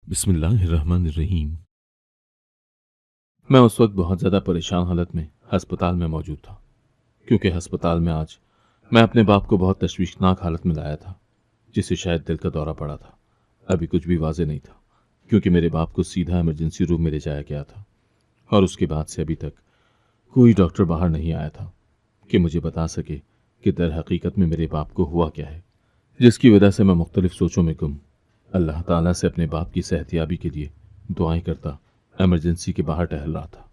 बिस्मिल्लाहिर्रहमानिर्रहीम। मैं उस वक्त बहुत ज़्यादा परेशान हालत में अस्पताल में मौजूद था, क्योंकि अस्पताल में आज मैं अपने बाप को बहुत तशवीशनाक हालत में लाया था, जिसे शायद दिल का दौरा पड़ा था। अभी कुछ भी वाज़ेह नहीं था, क्योंकि मेरे बाप को सीधा इमरजेंसी रूम में ले जाया गया था और उसके बाद से अभी तक कोई डॉक्टर बाहर नहीं आया था कि मुझे बता सके कि दर हकीकत में मेरे बाप को हुआ क्या है, जिसकी वजह से मैं मुख्तलिफ सोचों में गुम अल्लाह ताला से अपने बाप की सेहतियाबी के लिए दुआएं करता इमरजेंसी के बाहर टहल रहा था।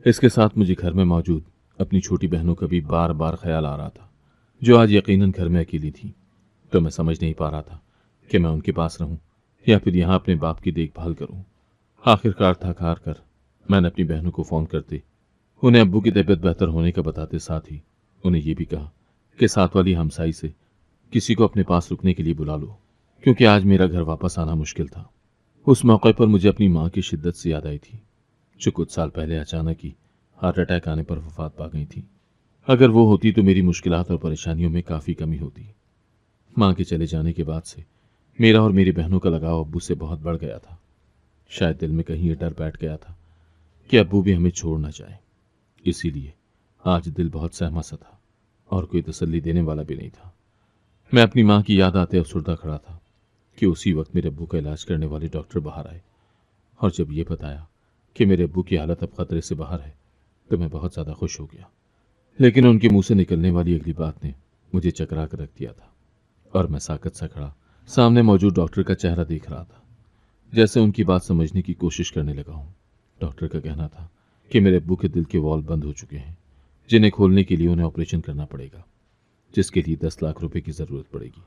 इसके साथ मुझे घर में मौजूद अपनी छोटी बहनों का भी बार बार ख्याल आ रहा था, जो आज यकीनन घर में अकेली थी। तो मैं समझ नहीं पा रहा था कि मैं उनके पास रहूं या फिर यहाँ अपने बाप की देखभाल करूं। आखिरकार थक हार कर मैंने अपनी बहनों को फ़ोन करते उन्हें अब्बू की तबीयत बेहतर होने का बताते, साथ ही उन्हें यह भी कहा कि साथ वाली हमसाई से किसी को अपने पास रुकने के लिए बुला लो, क्योंकि आज मेरा घर वापस आना मुश्किल था। उस मौके पर मुझे अपनी माँ की शिद्दत से याद आई थी, जो कुछ साल पहले अचानक ही हार्ट अटैक आने पर वफात पा गई थी। अगर वो होती तो मेरी मुश्किलात और परेशानियों में काफ़ी कमी होती। माँ के चले जाने के बाद से मेरा और मेरी बहनों का लगाव अब्बू से बहुत बढ़ गया था। शायद दिल में कहीं ये डर बैठ गया था कि अब्बू भी हमें छोड़ न जाए। इसीलिए आज दिल बहुत सहमा सा था और कोई तसल्ली देने वाला भी नहीं था। मैं अपनी माँ की याद आते अफसरदा खड़ा था कि उसी वक्त मेरे अब्बू का इलाज करने वाले डॉक्टर बाहर आए, और जब ये बताया कि मेरे अब्बू की हालत अब खतरे से बाहर है, तो मैं बहुत ज़्यादा खुश हो गया। लेकिन उनके मुंह से निकलने वाली अगली बात ने मुझे चकरा कर रख दिया था, और मैं साकत सा खड़ा सामने मौजूद डॉक्टर का चेहरा देख रहा था, जैसे उनकी बात समझने की कोशिश करने लगा हूँ। डॉक्टर का कहना था कि मेरे अब्बू के दिल के वॉल्व बंद हो चुके हैं, जिन्हें खोलने के लिए उन्हें ऑपरेशन करना पड़ेगा, जिसके लिए 10 लाख रुपए की ज़रूरत पड़ेगी।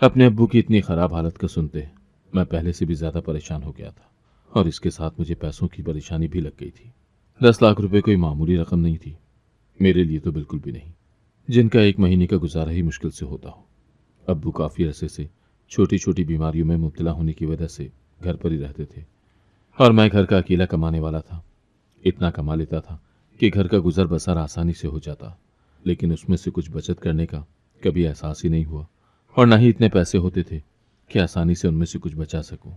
अपने अब्बू की इतनी ख़राब हालत का सुनते मैं पहले से भी ज़्यादा परेशान हो गया था, और इसके साथ मुझे पैसों की परेशानी भी लग गई थी। 10 लाख रुपए कोई मामूली रकम नहीं थी, मेरे लिए तो बिल्कुल भी नहीं, जिनका एक महीने का गुजारा ही मुश्किल से होता हो। अब्बू काफ़ी अरसे से छोटी छोटी बीमारियों में मुब्तला होने की वजह से घर पर ही रहते थे, और मैं घर का अकेला कमाने वाला था। इतना कमा लेता था कि घर का गुजर बसर आसानी से हो जाता, लेकिन उसमें से कुछ बचत करने का कभी एहसास ही नहीं हुआ, और न ही इतने पैसे होते थे कि आसानी से उनमें से कुछ बचा सकूं।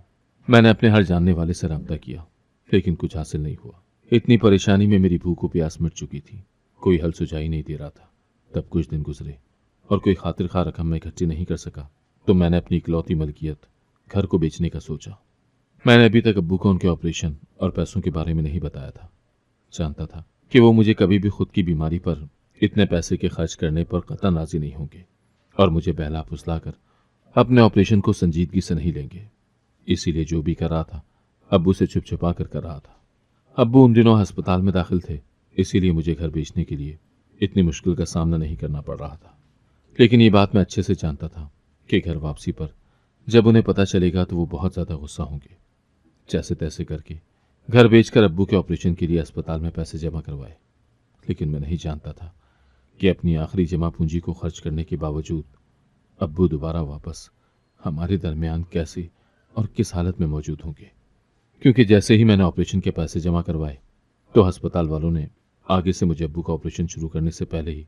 मैंने अपने हर जानने वाले से रब्ता किया, लेकिन कुछ हासिल नहीं हुआ। इतनी परेशानी में मेरी भूख और प्यास मिट चुकी थी, कोई हल सुझाई नहीं दे रहा था। तब कुछ दिन गुजरे और कोई खातिर खा रकम मैं इकट्ठी नहीं कर सका, तो मैंने अपनी इकलौती मलकियत घर को बेचने का सोचा। मैंने अभी तक अब्बू को उनके ऑपरेशन और पैसों के बारे में नहीं बताया था। जानता था कि वो मुझे कभी भी खुद की बीमारी पर इतने पैसे के खर्च करने पर कतई राजी नहीं होंगे, और मुझे बहला फुसला कर अपने ऑपरेशन को संजीदगी से नहीं लेंगे। इसीलिए जो भी कर रहा था अब्बू से छुप छुपा कर रहा था। अब्बू उन दिनों अस्पताल में दाखिल थे, इसीलिए मुझे घर बेचने के लिए इतनी मुश्किल का सामना नहीं करना पड़ रहा था। लेकिन ये बात मैं अच्छे से जानता था कि घर वापसी पर जब उन्हें पता चलेगा तो वो बहुत ज़्यादा गुस्सा होंगे। जैसे तैसे करके घर बेचकर अब्बू के ऑपरेशन के लिए अस्पताल में पैसे जमा करवाए। लेकिन मैं नहीं जानता था कि अपनी आखिरी जमा पूंजी को खर्च करने के बावजूद अब्बू दोबारा वापस हमारे दरमियान कैसे और किस हालत में मौजूद होंगे। क्योंकि जैसे ही मैंने ऑपरेशन के पैसे जमा करवाए, तो अस्पताल वालों ने आगे से मुझे अब्बू का ऑपरेशन शुरू करने से पहले ही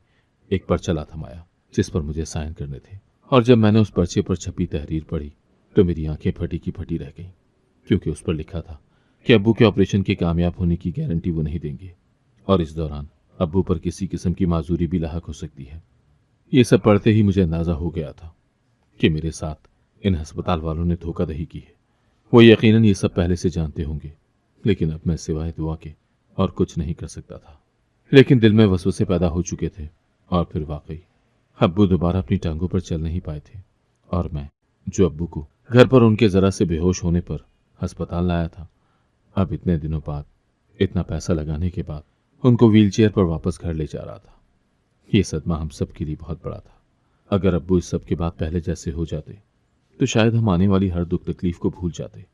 एक पर्चा ला थमाया, जिस पर मुझे साइन करने थे। और जब मैंने उस पर्चे पर छपी तहरीर पढ़ी, तो मेरी आंखें फटी की फटी रह गईं, क्योंकि उस पर लिखा था कि अब्बू के ऑपरेशन के कामयाब होने की गारंटी वो नहीं देंगे, और इस दौरान अब्बू पर किसी किस्म की माजूरी भी लाहक हो सकती है। ये सब पढ़ते ही मुझे अंदाजा हो गया था कि मेरे साथ इन अस्पताल वालों ने धोखाधड़ी की है। वो यकीनन ये सब पहले से जानते होंगे, लेकिन अब मैं सिवाय दुआ के और कुछ नहीं कर सकता था। लेकिन दिल में वसवसे पैदा हो चुके थे, और फिर वाकई अब्बू दोबारा अपनी टांगों पर चल नहीं पाए थे, और मैं जो अब्बू को घर पर उनके जरा से बेहोश होने पर अस्पताल लाया था, अब इतने दिनों बाद इतना पैसा लगाने के बाद उनको व्हीलचेयर पर वापस घर ले जा रहा था। ये सदमा हम सब के लिए बहुत बड़ा था। अगर अब्बू इस सब के बाद पहले जैसे हो जाते, तो शायद हम आने वाली हर दुख तकलीफ को भूल जाते,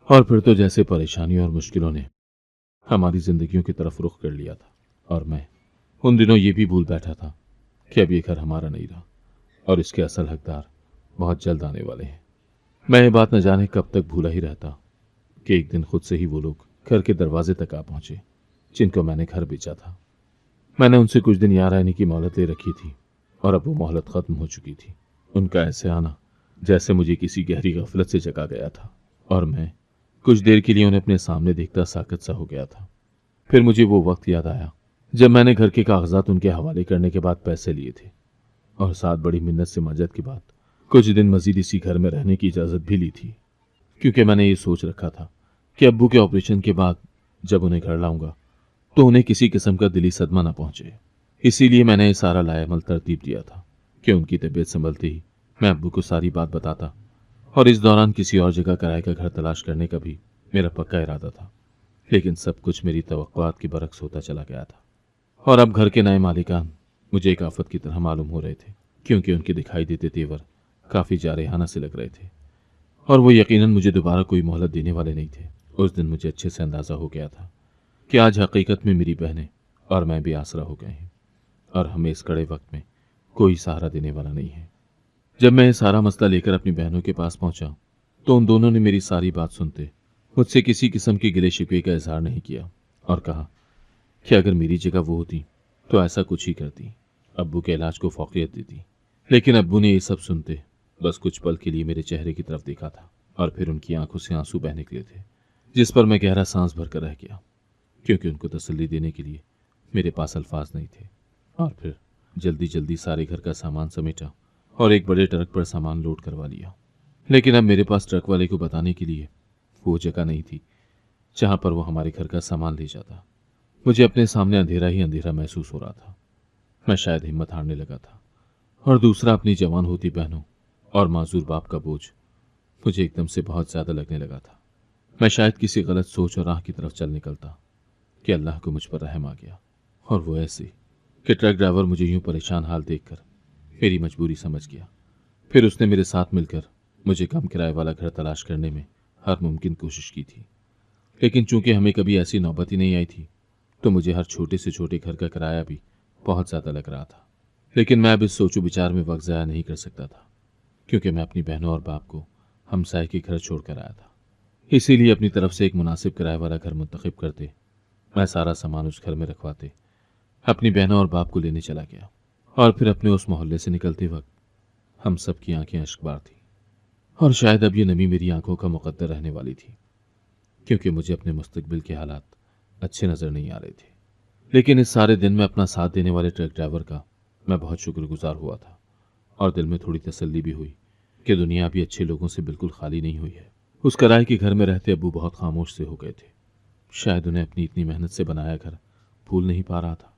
और फिर तो जैसे परेशानियों और मुश्किलों ने हमारी जिंदगियों की तरफ रुख कर लिया था, और मैं उन दिनों ये भी भूल बैठा था कि अब ये घर हमारा नहीं रहा, और इसके असल हकदार बहुत जल्द आने वाले हैं। मैं ये बात न जाने कब तक भूला ही रहता कि एक दिन खुद से ही वो लोग घर के दरवाजे तक आ पहुंचे, जिनको मैंने घर बेचा था। मैंने उनसे कुछ दिन यहाँ रहने की मोहलत ले रखी थी, और अब वो मोहलत खत्म हो चुकी थी। उनका ऐसे आना जैसे मुझे किसी गहरी गफलत से जगा गया था, और मैं कुछ देर के लिए उन्हें अपने सामने देखता साकत सा हो गया था। फिर मुझे वो वक्त याद आया जब मैंने घर के कागजात उनके हवाले करने के बाद पैसे लिए थे और साथ बड़ी मिन्नत से मदद के बाद कुछ दिन मजीद इसी घर में रहने की इजाज़त भी ली थी, क्योंकि मैंने ये सोच रखा था कि अब्बू के ऑपरेशन के बाद जब उन्हें घर लाऊंगा तो उन्हें किसी किस्म का दिली सदमा ना पहुंचे। इसीलिए मैंने ये सारा लायामल तरतीब दिया था कि उनकी तबीयत संभलते ही मैं अब्बू को सारी बात बताता, और इस दौरान किसी और जगह किराए का घर तलाश करने का भी मेरा पक्का इरादा था। लेकिन सब कुछ मेरी तवक्कुआत के बरक्स होता चला गया था, और अब घर के नए मालिकान मुझे एक आफत की तरह मालूम हो रहे थे, क्योंकि उनके दिखाई देते तेवर काफ़ी जारहाना से लग रहे थे, और वो यकीनन मुझे दोबारा कोई मोहलत देने वाले नहीं थे। उस दिन मुझे अच्छे से अंदाज़ा हो गया था कि आज हकीकत में मेरी बहनें और मैं भी आसरा हो गए हैं, और हमें इस कड़े वक्त में कोई सहारा देने वाला नहीं है। जब मैं ये सारा मसला लेकर अपनी बहनों के पास पहुंचा तो उन दोनों ने मेरी सारी बात सुनते मुझसे किसी किस्म के गिले शिकवे का इजहार नहीं किया, और कहा कि अगर मेरी जगह वो होती तो ऐसा कुछ ही करती, अब्बू के इलाज को फौकियत देती। लेकिन अब्बू ने ये सब सुनते बस कुछ पल के लिए मेरे चेहरे की तरफ देखा था, और फिर उनकी आंखों से आंसू बह निकले थे, जिस पर मैं गहरा सांस भरकर रह गया, क्योंकि उनको तसल्ली देने के लिए मेरे पास अल्फाज नहीं थे। और फिर जल्दी जल्दी सारे घर का सामान समेटा और एक बड़े ट्रक पर सामान लोड करवा लिया। लेकिन अब मेरे पास ट्रक वाले को बताने के लिए वो जगह नहीं थी जहां पर वो हमारे घर का सामान ले जाता। मुझे अपने सामने अंधेरा ही अंधेरा महसूस हो रहा था। मैं शायद हिम्मत हारने लगा था, और दूसरा अपनी जवान होती बहनों और माजूर बाप का बोझ मुझे एकदम से बहुत ज्यादा लगने लगा था। मैं शायद किसी गलत सोच और राह की तरफ चल निकलता कि अल्लाह को मुझ पर रहम आ गया, और वो ऐसे कि ट्रक ड्राइवर मुझे यूं परेशान हाल देखकर मेरी मजबूरी समझ गया। फिर उसने मेरे साथ मिलकर मुझे कम किराए वाला घर तलाश करने में हर मुमकिन कोशिश की थी। लेकिन चूंकि हमें कभी ऐसी नौबत ही नहीं आई थी तो मुझे हर छोटे से छोटे घर का किराया भी बहुत ज़्यादा लग रहा था। लेकिन मैं अब इस सोचो विचार में वक्त ज़ाया नहीं कर सकता था, क्योंकि मैं अपनी बहनों और बाप को हमसाए के घर छोड़कर आया था। इसीलिए अपनी तरफ से एक मुनासिब किराए वाला घर मुंतखब करते, मैं सारा सामान उस घर में रखवाते अपनी बहनों और बाप को लेने चला गया। और फिर अपने उस मोहल्ले से निकलते वक्त हम सब की आंखें अश्कबार थी, और शायद अब ये नमी मेरी आंखों का मुकद्दर रहने वाली थी, क्योंकि मुझे अपने मुस्तकबिल के हालात अच्छे नजर नहीं आ रहे थे। लेकिन इस सारे दिन में अपना साथ देने वाले ट्रक ड्राइवर का मैं बहुत शुक्रगुजार हुआ था, और दिल में थोड़ी तसल्ली भी हुई कि दुनिया भी अच्छे लोगों से बिल्कुल खाली नहीं हुई है। उस किराए के घर में रहते अब्बू बहुत खामोश से हो गए थे। शायद उन्हें अपनी इतनी मेहनत से बनाया घर भूल नहीं पा रहा था।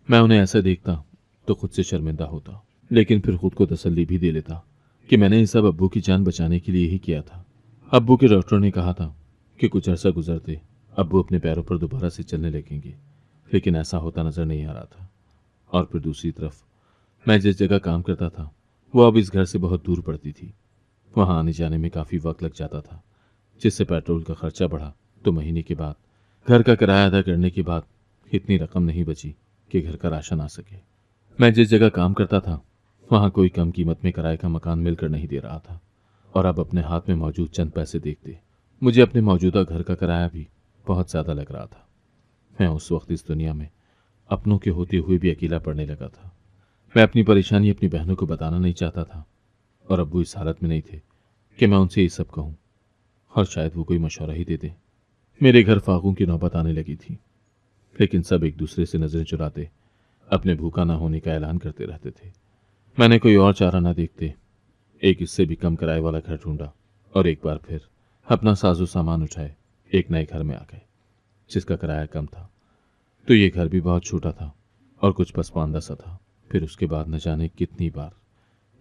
मैं उन्हें ऐसा देखता तो खुद से शर्मिंदा होता, लेकिन फिर खुद को तसल्ली भी दे लेता कि मैंने ये सब अब्बू की जान बचाने के लिए ही किया था। अब्बू के डॉक्टर ने कहा था कि कुछ अरसा गुजरते अब्बू अपने पैरों पर दोबारा से चलने लगेंगे, लेकिन ऐसा होता नजर नहीं आ रहा था। और फिर दूसरी तरफ मैं जिस जगह काम करता था वो अब इस घर से बहुत दूर पड़ती थी। वहां आने जाने में काफ़ी वक्त लग जाता था, जिससे पेट्रोल का खर्चा बढ़ा तो महीने के बाद घर का किराया अदा करने के बाद इतनी रकम नहीं बची कि घर का राशन आ सके। मैं जिस जगह काम करता था वहां कोई कम कीमत में किराए का मकान मिलकर नहीं दे रहा था, और अब अपने हाथ में मौजूद चंद पैसे देखते मुझे अपने मौजूदा घर का किराया भी बहुत ज़्यादा लग रहा था। मैं उस वक्त इस दुनिया में अपनों के होते हुए भी अकेला पड़ने लगा था। मैं अपनी परेशानी अपनी बहनों को बताना नहीं चाहता था, और अब्बू इस हालत में नहीं थे कि मैं उनसे ये सब कहूँ, और शायद वो कोई मशवरा ही दे दे। मेरे घर फाकों की नौबत आने लगी थी, लेकिन सब एक दूसरे से नजरें चुराते अपने भूखा ना होने का ऐलान करते रहते थे। मैंने कोई और चारा ना देखते एक इससे भी कम किराए वाला घर ढूंढा, और एक बार फिर अपना साजो सामान उठाए एक नए घर में आ गए, जिसका किराया कम था। तो ये घर भी बहुत छोटा था और कुछ पसमानदा सा था। फिर उसके बाद न जाने कितनी बार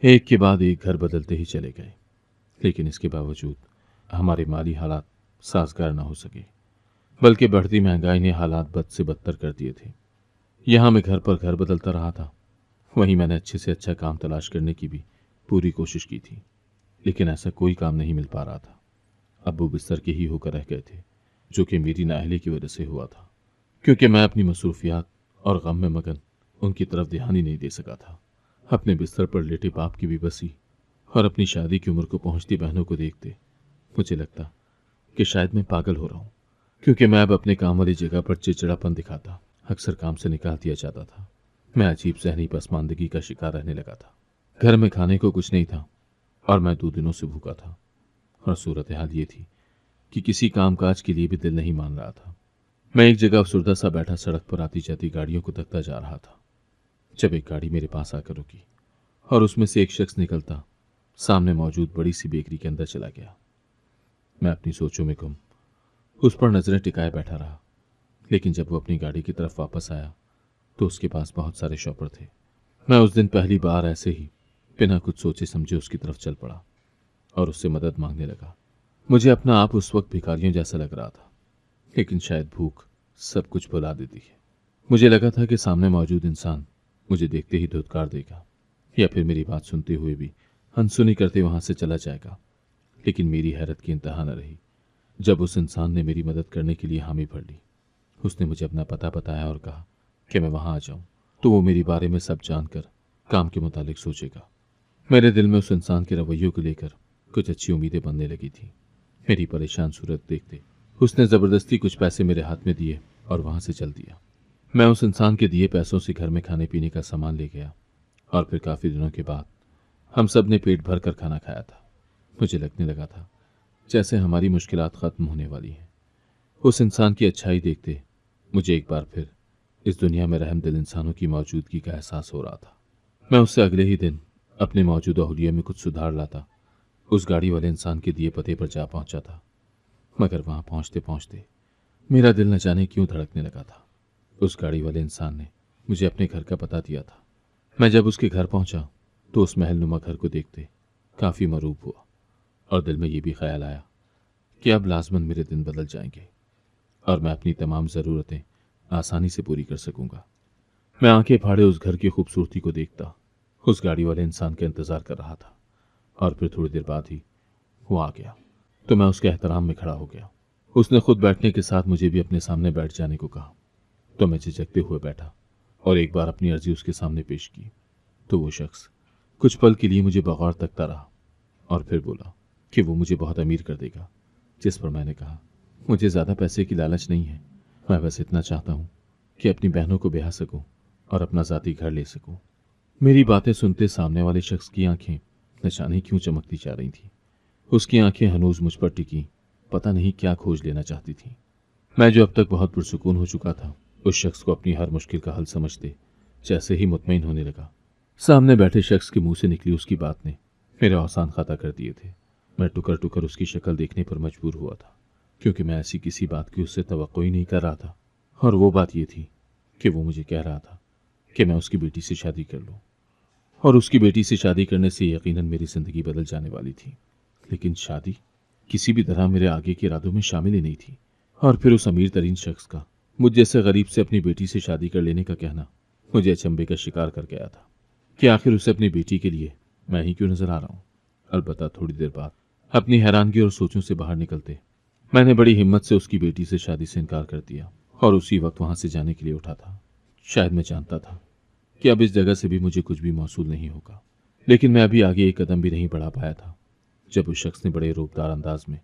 एक के बाद एक घर बदलते ही चले गए, लेकिन इसके बावजूद हमारे माली हालात साजगार ना हो सके, बल्कि बढ़ती महंगाई ने हालात बद से बदतर कर दिए थे। यहाँ मैं घर पर घर बदलता रहा था, वहीं मैंने अच्छे से अच्छा काम तलाश करने की भी पूरी कोशिश की थी, लेकिन ऐसा कोई काम नहीं मिल पा रहा था। अब्बू बिस्तर के ही होकर रह गए थे, जो कि मेरी नाअहली की वजह से हुआ था, क्योंकि मैं अपनी मसरूफियात और गम में मगन उनकी तरफ ध्यान ही नहीं दे सका था। अपने बिस्तर पर लेटे बाप की बेबसी और अपनी शादी की उम्र को पहुंचती बहनों को देखते मुझे लगता कि शायद मैं पागल हो रहा हूँ, क्योंकि मैं अब अपने काम वाली जगह पर चिड़चिड़ापन दिखाता, अक्सर काम से निकाल दिया जाता था। मैं अजीब जहनी पसमानदगी का शिकार रहने लगा था। घर में खाने को कुछ नहीं था और मैं 2 दिनों से भूखा था, और सूरत हाल ये थी कि किसी कामकाज के लिए भी दिल नहीं मान रहा था। मैं एक जगह अफसुर्दा सा बैठा सड़क पर आती जाती गाड़ियों को तकता जा रहा था, जब एक गाड़ी मेरे पास आकर रुकी और उसमें से एक शख्स निकलता सामने मौजूद बड़ी सी बेकरी के अंदर चला गया। मैं अपनी सोचों में गुम उस पर नजरें टिकाए बैठा रहा, लेकिन जब वो अपनी गाड़ी की तरफ वापस आया तो उसके पास बहुत सारे शॉपर थे। मैं उस दिन पहली बार ऐसे ही बिना कुछ सोचे समझे उसकी तरफ चल पड़ा और उससे मदद मांगने लगा। मुझे अपना आप उस वक्त भिखारियों जैसा लग रहा था, लेकिन शायद भूख सब कुछ भुला देती है। मुझे लगा था कि सामने मौजूद इंसान मुझे देखते ही धुतकार देगा या फिर मेरी बात सुनते हुए भी अनसुनी करते वहां से चला जाएगा, लेकिन मेरी हैरत की इंतहा न रही जब उस इंसान ने मेरी मदद करने के लिए हामी भर ली। उसने मुझे अपना पता बताया और कहा कि मैं वहां आ जाऊं तो वो मेरे बारे में सब जानकर काम के मुतालिक सोचेगा। मेरे दिल में उस इंसान के रवैयों को लेकर कुछ अच्छी उम्मीदें बनने लगी थी। मेरी परेशान सूरत देखते उसने जबरदस्ती कुछ पैसे मेरे हाथ में दिए और वहां से चल दिया। मैं उस इंसान के दिए पैसों से घर में खाने पीने का सामान ले गया और फिर काफी दिनों के बाद हम सब ने पेट भर कर खाना खाया था। मुझे लगने लगा था जैसे हमारी मुश्किलात खत्म होने वाली हैं। उस इंसान की अच्छाई देखते मुझे एक बार फिर इस दुनिया में रहमदिल इंसानों की मौजूदगी का एहसास हो रहा था। मैं उससे अगले ही दिन अपने मौजूदा हुलिये में कुछ सुधार लाता उस गाड़ी वाले इंसान के दिए पते पर जा पहुंचा था, मगर वहां पहुंचते पहुंचते मेरा दिल न जाने क्यों धड़कने लगा था। उस गाड़ी वाले इंसान ने मुझे अपने घर का पता दिया था। मैं जब उसके घर पहुंचा तो उस महलनुमा घर को देखते काफी मरूब हुआ और दिल में यह भी ख्याल आया कि अब लाजमन मेरे दिन बदल जाएंगे और मैं अपनी तमाम ज़रूरतें आसानी से पूरी कर सकूंगा। मैं आंखें फाड़े उस घर की खूबसूरती को देखता उस गाड़ी वाले इंसान का इंतजार कर रहा था और फिर थोड़ी देर बाद ही वो आ गया तो मैं उसके एहतराम में खड़ा हो गया। उसने खुद बैठने के साथ मुझे भी अपने सामने बैठ जाने को कहा तो मैं झिझकते हुए बैठा और एक बार अपनी अर्जी उसके सामने पेश की तो वो शख्स कुछ पल के लिए मुझे बगौर तकता रहा और फिर बोला कि वो मुझे बहुत अमीर कर देगा। जिस पर मैंने कहा मुझे ज़्यादा पैसे की लालच नहीं है, मैं बस इतना चाहता हूँ कि अपनी बहनों को ब्याह सकूं और अपना ज़ाती घर ले सकूं। मेरी बातें सुनते सामने वाले शख्स की आंखें न जाने क्यों चमकती जा रही थी। उसकी आंखें हनूज मुझ पर टिकी पता नहीं क्या खोज लेना चाहती थी। मैं जो अब तक बहुत पुरसुकून हो चुका था उस शख्स को अपनी हर मुश्किल का हल समझते जैसे ही मुतमईन होने लगा। सामने बैठे शख्स के मुंह से निकली उसकी बात ने मेरे औसान खाता कर दिए थे। मैं टुकर टुकर उसकी शक्ल देखने पर मजबूर हुआ था, क्योंकि मैं ऐसी किसी बात की उससे तवक्को ही नहीं कर रहा था। और वो बात ये थी कि वो मुझे कह रहा था कि मैं उसकी बेटी से शादी कर लूं, और उसकी बेटी से शादी करने से यकीनन मेरी जिंदगी बदल जाने वाली थी। लेकिन शादी किसी भी तरह मेरे आगे के इरादों में शामिल ही नहीं थी। और फिर उस अमीर तरीन शख्स का मुझ जैसे गरीब से अपनी बेटी से शादी कर लेने का कहना मुझे अचंभे का शिकार कर गया था कि आखिर उसे अपनी बेटी के लिए मैं ही क्यों नजर आ रहा हूं। अलबत्ता थोड़ी देर बाद अपनी हैरानगी और सोचों से बाहर निकलते मैंने बड़ी हिम्मत से उसकी बेटी से शादी से इनकार कर दिया और उसी वक्त वहां से जाने के लिए उठा था। शायद मैं जानता था कि अब इस जगह से भी मुझे कुछ भी मौसूल नहीं होगा, लेकिन मैं अभी आगे एक कदम भी नहीं बढ़ा पाया था जब उस शख्स ने बड़े रूपदार अंदाज में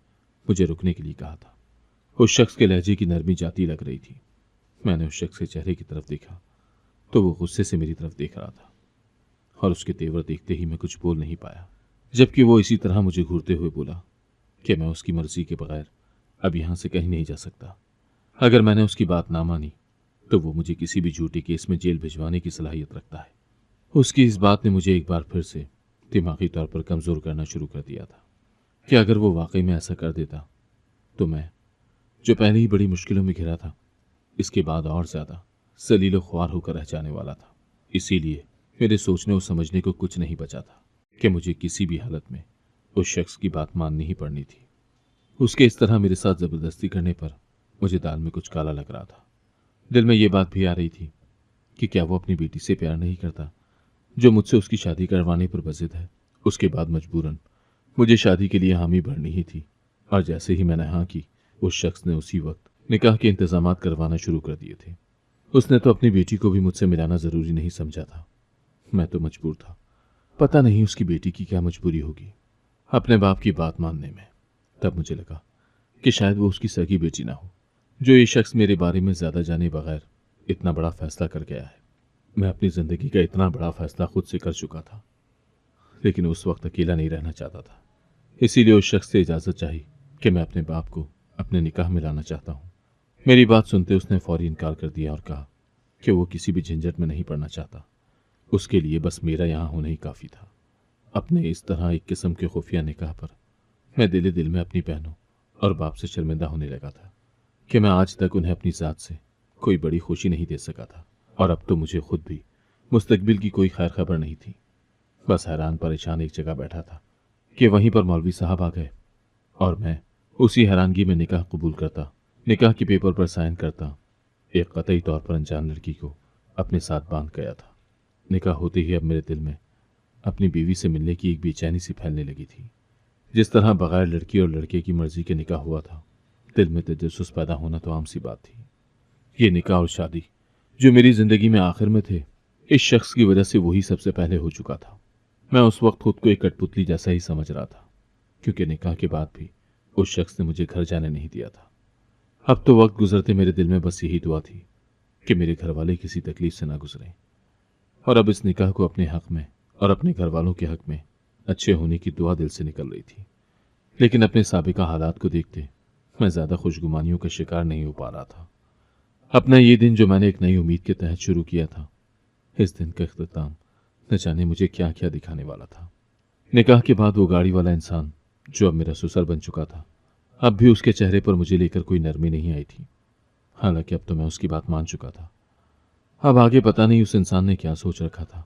मुझे रुकने के लिए कहा था। उस शख्स के लहजे की नरमी जाती लग रही थी। मैंने उस शख्स के चेहरे की तरफ देखा तो वो गुस्से से मेरी तरफ देख रहा था और उसके तेवर देखते ही मैं कुछ बोल नहीं पाया, जबकि वो इसी तरह मुझे घूरते हुए बोला कि मैं उसकी मर्जी के बगैर अब यहां से कहीं नहीं जा सकता। अगर मैंने उसकी बात ना मानी तो वो मुझे किसी भी झूठे केस में जेल भिजवाने की सलाहियत रखता है। उसकी इस बात ने मुझे एक बार फिर से दिमागी तौर पर कमजोर करना शुरू कर दिया था कि अगर वो वाकई में ऐसा कर देता तो मैं, जो पहले ही बड़ी मुश्किलों में घिरा था, इसके बाद और ज्यादा सलीलो ख्वार होकर रह जाने वाला था। इसीलिए मेरे सोचने और समझने को कुछ नहीं बचा था कि मुझे किसी भी हालत में उस शख्स की बात माननी ही पड़नी थी। उसके इस तरह मेरे साथ जबरदस्ती करने पर मुझे दाल में कुछ काला लग रहा था। दिल में ये बात भी आ रही थी कि क्या वो अपनी बेटी से प्यार नहीं करता जो मुझसे उसकी शादी करवाने पर बजिद है। उसके बाद मजबूरन मुझे शादी के लिए हामी भरनी ही थी, और जैसे ही मैंने हाँ की उस शख्स ने उसी वक्त निकाह के इंतजामात करवाना शुरू कर दिए थे। उसने तो अपनी बेटी को भी मुझसे मिलाना जरूरी नहीं समझा था। मैं तो मजबूर था। पता नहीं उसकी बेटी की क्या मजबूरी होगी अपने बाप की बात मानने में। तब मुझे लगा कि शायद वो उसकी सगी बेटी ना हो जो ये शख्स मेरे बारे में ज्यादा जाने बगैर इतना बड़ा फैसला कर गया है। मैं अपनी जिंदगी का इतना बड़ा फैसला खुद से कर चुका था, लेकिन उस वक्त अकेला नहीं रहना चाहता था। इसीलिए उस शख्स से इजाजत चाहिए कि मैं अपने बाप को अपने निकाह में लाना चाहता हूँ। मेरी बात सुनते उसने फौरी इनकार कर दिया और कहा कि वो किसी भी झंझट में नहीं पड़ना चाहता। उसके लिए बस मेरा यहाँ होना ही काफ़ी था। अपने इस तरह एक किस्म के खुफिया निकाह पर मैं दिल दिल में अपनी बहनों और बाप से शर्मिंदा होने लगा था कि मैं आज तक उन्हें अपनी ज़ात से कोई बड़ी खुशी नहीं दे सका था। और अब तो मुझे खुद भी मुस्तकबिल की कोई खैर खबर नहीं थी। बस हैरान परेशान एक जगह बैठा था कि वहीं पर मौलवी साहब आ गए और मैं उसी हैरानगी में निकाह कबूल करता, निकाह के पेपर पर साइन करता, एक कतई तौर पर अनजान लड़की को अपने साथ बांध गया था। निकाह होते ही अब मेरे दिल में अपनी बीवी से मिलने की एक बेचैनी सी फैलने लगी थी। जिस तरह बगैर लड़की और लड़के की मर्जी के निकाह हुआ था, दिल में तजस्सुस पैदा होना तो आम सी बात थी। ये निकाह और शादी जो मेरी जिंदगी में आखिर में थे, इस शख्स की वजह से वही सबसे पहले हो चुका था। मैं उस वक्त खुद को एक कठपुतली जैसा ही समझ रहा था, क्योंकि निकाह के बाद भी उस शख्स ने मुझे घर जाने नहीं दिया था। अब तो वक्त गुजरते मेरे दिल में बस यही दुआ थी कि मेरे घर वाले किसी तकलीफ से ना गुजरें। और अब इस निकाह को अपने हक में और अपने घर वालों के हक में अच्छे होने की दुआ दिल से निकल रही थी। लेकिन अपने साबिका हालात को देखते मैं ज़्यादा खुशगुमानियों का शिकार नहीं हो पा रहा था। अपना ये दिन जो मैंने एक नई उम्मीद के तहत शुरू किया था, इस दिन का इख्तिताम न जाने मुझे क्या क्या दिखाने वाला था। निकाह के बाद वो गाड़ी वाला इंसान जो अब मेरा ससुर बन चुका था, अब भी उसके चेहरे पर मुझे लेकर कोई नरमी नहीं आई थी। हालांकि अब तो मैं उसकी बात मान चुका था। अब आगे पता नहीं उस इंसान ने क्या सोच रखा था,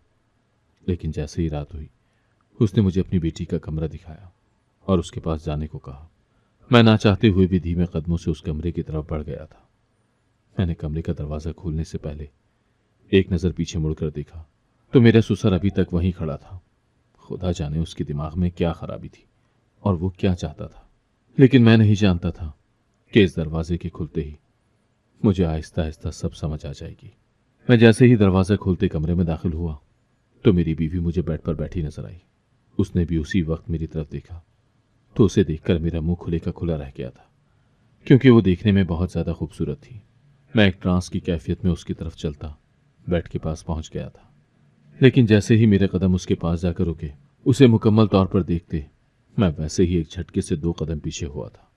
लेकिन जैसे ही रात हुई उसने मुझे अपनी बेटी का कमरा दिखाया और उसके पास जाने को कहा। मैं ना चाहते हुए भी धीमे कदमों से उस कमरे की तरफ बढ़ गया था। मैंने कमरे का दरवाज़ा खोलने से पहले एक नज़र पीछे मुड़कर देखा तो मेरा ससुर अभी तक वहीं खड़ा था। खुदा जाने उसके दिमाग में क्या खराबी थी और वो क्या चाहता था, लेकिन मैं नहीं जानता था कि इस दरवाजे के खुलते ही मुझे आहिस्ता आहिस्ता सब समझ आ जाएगी। मैं जैसे ही दरवाज़ा खोलते कमरे में दाखिल हुआ तो मेरी बीवी मुझे बेड पर बैठी नजर आई। उसने भी उसी वक्त मेरी तरफ देखा तो उसे देखकर मेरा मुंह खुले का खुला रह गया था, क्योंकि वो देखने में बहुत ज़्यादा खूबसूरत थी। मैं एक ट्रांस की कैफियत में उसकी तरफ चलता बेड के पास पहुंच गया था, लेकिन जैसे ही मेरे कदम उसके पास जाकर रुके, उसे मुकम्मल तौर पर देखते मैं वैसे ही एक झटके से 2 कदम पीछे हुआ था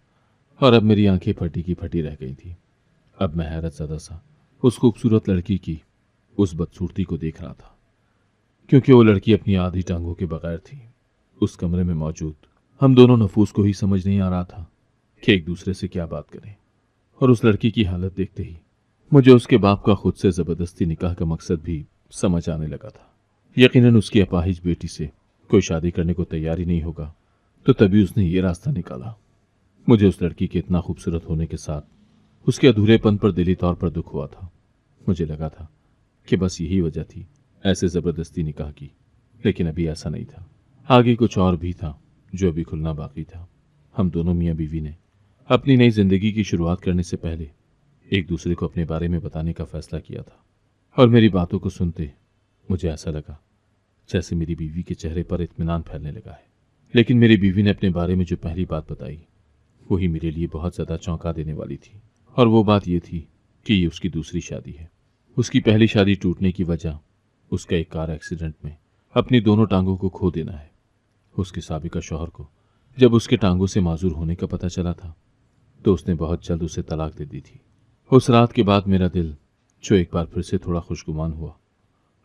और अब मेरी आंखें फटी की फटी रह गई थी। अब मैं हैरत ज़दा सा उस खूबसूरत लड़की की उस बदसूरती को देख रहा था, क्योंकि वो लड़की अपनी आधी टांगों के बगैर थी। उस कमरे में मौजूद हम दोनों नफूस को ही समझ नहीं आ रहा था कि एक दूसरे से क्या बात करें। और उस लड़की की हालत देखते ही मुझे उसके बाप का खुद से जबरदस्ती निकाह का मकसद भी समझ आने लगा था। यकीनन उसकी अपाहिज बेटी से कोई शादी करने को तैयार ही नहीं होगा, तो तभी उसने ये रास्ता निकाला। मुझे उस लड़की के इतना खूबसूरत होने के साथ उसके अधूरेपन पर दिली तौर पर दुख हुआ था। मुझे लगा था कि बस यही वजह थी ऐसे जबरदस्ती निकाह की, लेकिन अभी ऐसा नहीं था। आगे कुछ और भी था जो अभी खुलना बाकी था। हम दोनों मियाँ बीवी ने अपनी नई जिंदगी की शुरुआत करने से पहले एक दूसरे को अपने बारे में बताने का फैसला किया था, और मेरी बातों को सुनते मुझे ऐसा लगा जैसे मेरी बीवी के चेहरे पर इत्मीनान फैलने लगा है। लेकिन मेरी बीवी ने अपने बारे में जो पहली बात बताई वही मेरे लिए बहुत ज़्यादा चौंका देने वाली थी, और वो बात ये थी कि ये उसकी दूसरी शादी है। उसकी पहली शादी टूटने की वजह उसका एक कार एक्सीडेंट में अपनी दोनों टांगों को खो देना है। उसके साबिका शौहर को जब उसके टांगों से माजूर होने का पता चला था तो उसने बहुत जल्द उसे तलाक दे दी थी। उस रात के बाद मेरा दिल जो एक बार फिर से थोड़ा खुशगुमान हुआ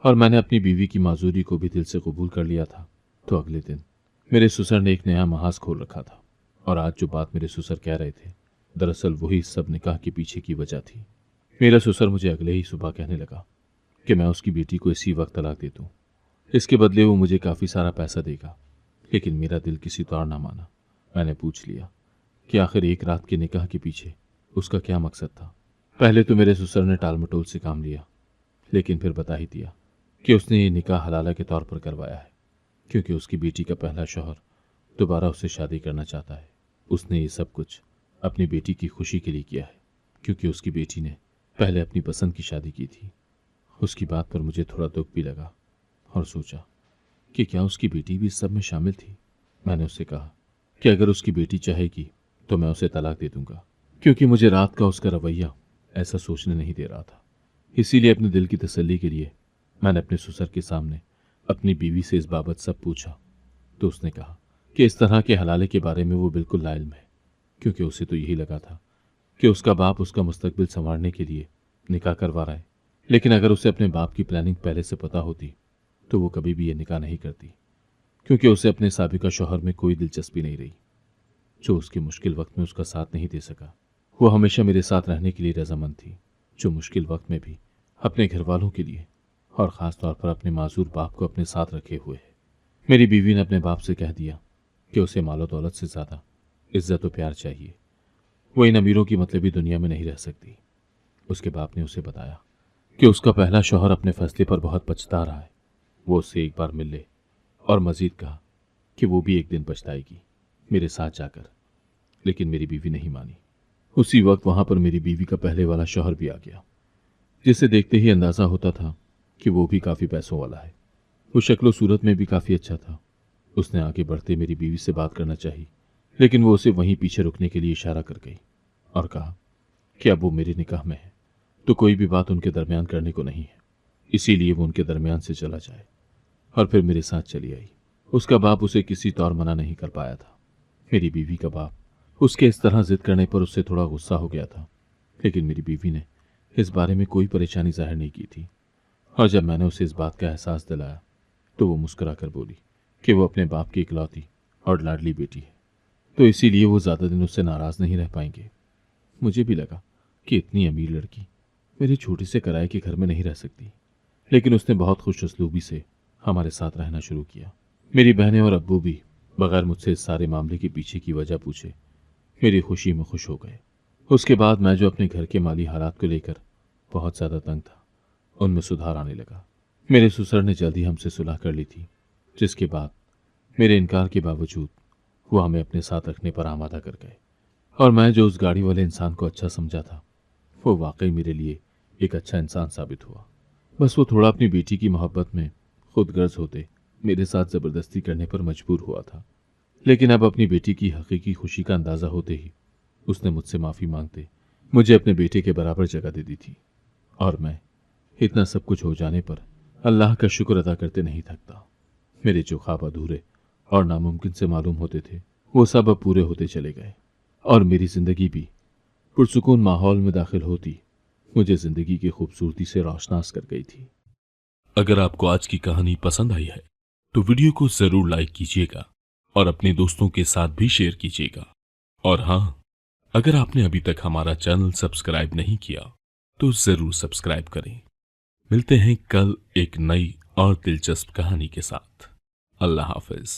और मैंने अपनी बीवी की माजूरी को भी दिल से कबूल कर लिया था, तो अगले दिन मेरे ससुर ने एक नया महाज खोल रखा था। और आज जो बात मेरे ससुर कह रहे थे, दरअसल वही सब निकाह के पीछे की वजह थी। मेरा ससुर मुझे अगले ही सुबह कहने लगा कि मैं उसकी बेटी को इसी वक्त तलाक दे दूं। इसके बदले वो मुझे काफ़ी सारा पैसा देगा। लेकिन मेरा दिल किसी तौर ना माना। मैंने पूछ लिया कि आखिर एक रात के निकाह के पीछे उसका क्या मकसद था। पहले तो मेरे ससुर ने टाल मटोल से काम लिया, लेकिन फिर बता ही दिया कि उसने ये निकाह हलाला के तौर पर करवाया है, क्योंकि उसकी बेटी का पहला शौहर दोबारा उससे शादी करना चाहता है। उसने ये सब कुछ अपनी बेटी की खुशी के लिए किया है, क्योंकि उसकी बेटी ने पहले अपनी पसंद की शादी की थी। उसकी बात पर मुझे थोड़ा दुख भी लगा और सोचा कि क्या उसकी बेटी भी इस सब में शामिल थी। मैंने उससे कहा कि अगर उसकी बेटी चाहेगी तो मैं उसे तलाक दे दूंगा, क्योंकि मुझे रात का उसका रवैया ऐसा सोचने नहीं दे रहा था। इसीलिए अपने दिल की तसल्ली के लिए मैंने अपने ससुर के सामने अपनी बीवी से इस बाबत सब पूछा, तो उसने कहा कि इस तरह के हलाले के बारे में वो बिल्कुल लाइल्म है। क्योंकि उसे तो यही लगा था कि उसका बाप उसका मुस्तकबिल संवारने के लिए निकाह करवा रहा है। लेकिन अगर उसे अपने बाप की प्लानिंग पहले से पता होती तो वो कभी भी ये निकाह नहीं करती, क्योंकि उसे अपने साबिका शौहर में कोई दिलचस्पी नहीं रही। जो उसके मुश्किल वक्त में उसका साथ नहीं दे सका, वो हमेशा मेरे साथ रहने के लिए रजामंद थी, जो मुश्किल वक्त में भी अपने घर वालों के लिए और ख़ास तौर पर अपने माजूर बाप को अपने साथ रखे हुए है। मेरी बीवी ने अपने बाप से कह दिया कि उसे मालो दौलत से ज़्यादा इज्जत और प्यार चाहिए। वो इन अमीरों की मतलबी दुनिया में नहीं रह सकती। उसके बाप ने उसे बताया कि उसका पहला शौहर अपने फैसले पर बहुत पछता रहा है, वो उससे एक बार मिल ले, और मजीद कहा कि वो भी एक दिन पछताएगी मेरे साथ जाकर। लेकिन मेरी बीवी नहीं मानी। उसी वक्त वहां पर मेरी बीवी का पहले वाला शौहर भी आ गया, जिसे देखते ही अंदाजा होता था कि वो भी काफी पैसों वाला है। वो शक्लो सूरत में भी काफी अच्छा था। उसने आगे बढ़ते मेरी बीवी से बात करना चाहिए, लेकिन वो उसे वहीं पीछे रुकने के लिए इशारा कर गई और कहा कि अब वो मेरे निकाह में है तो कोई भी बात उनके दरमियान करने को नहीं है, इसीलिए वो उनके दरमियान से चला जाए। और फिर मेरे साथ चली आई। उसका बाप उसे किसी तौर मना नहीं कर पाया था। मेरी बीवी का बाप उसके इस तरह जिद करने पर उससे थोड़ा गुस्सा हो गया था, लेकिन मेरी बीवी ने इस बारे में कोई परेशानी जाहिर नहीं की थी। और जब मैंने उसे इस बात का एहसास दिलाया तो वो मुस्कुरा कर बोली कि वो अपने बाप की इकलौती और लाडली बेटी है, तो इसीलिए वो ज़्यादा दिन उससे नाराज़ नहीं रह पाएंगे। मुझे भी लगा कि इतनी अमीर लड़की मेरे छोटे से किराए के घर में नहीं रह सकती, लेकिन उसने बहुत खुश उसलूबी से हमारे साथ रहना शुरू किया। मेरी बहनें और अब्बू भी बगैर मुझसे इस सारे मामले के पीछे की वजह पूछे मेरी खुशी में खुश हो गए। उसके बाद मैं जो अपने घर के माली हालात को लेकर बहुत ज़्यादा तंग था, उनमें सुधार आने लगा। मेरे ससुर ने जल्दी हमसे सुलह कर ली थी, जिसके बाद मेरे इनकार के बावजूद वो हमें अपने साथ रखने पर आमादा कर गए। और मैं जो उस गाड़ी वाले इंसान को अच्छा समझा था, वो वाकई मेरे लिए एक अच्छा इंसान साबित हुआ। बस वो थोड़ा अपनी बेटी की मोहब्बत में खुद गर्ज होते मेरे साथ ज़बरदस्ती करने पर मजबूर हुआ था। लेकिन अब अपनी बेटी की हकीकी खुशी का अंदाज़ा होते ही उसने मुझसे माफ़ी मांगते मुझे अपने बेटे के बराबर जगह दे दी थी। और मैं इतना सब कुछ हो जाने पर अल्लाह का शुक्र अदा करते नहीं थकता। मेरे जो ख्वाब अधूरे और नामुमकिन से मालूम होते थे, वो सब अब पूरे होते चले गए, और मेरी ज़िंदगी भी पुरसुकून माहौल में दाखिल होती मुझे ज़िंदगी की खूबसूरती से रोशनास कर गई थी। अगर आपको आज की कहानी पसंद आई है तो वीडियो को जरूर लाइक कीजिएगा और अपने दोस्तों के साथ भी शेयर कीजिएगा। और हाँ, अगर आपने अभी तक हमारा चैनल सब्सक्राइब नहीं किया तो जरूर सब्सक्राइब करें। मिलते हैं कल एक नई और दिलचस्प कहानी के साथ। अल्लाह हाफिज।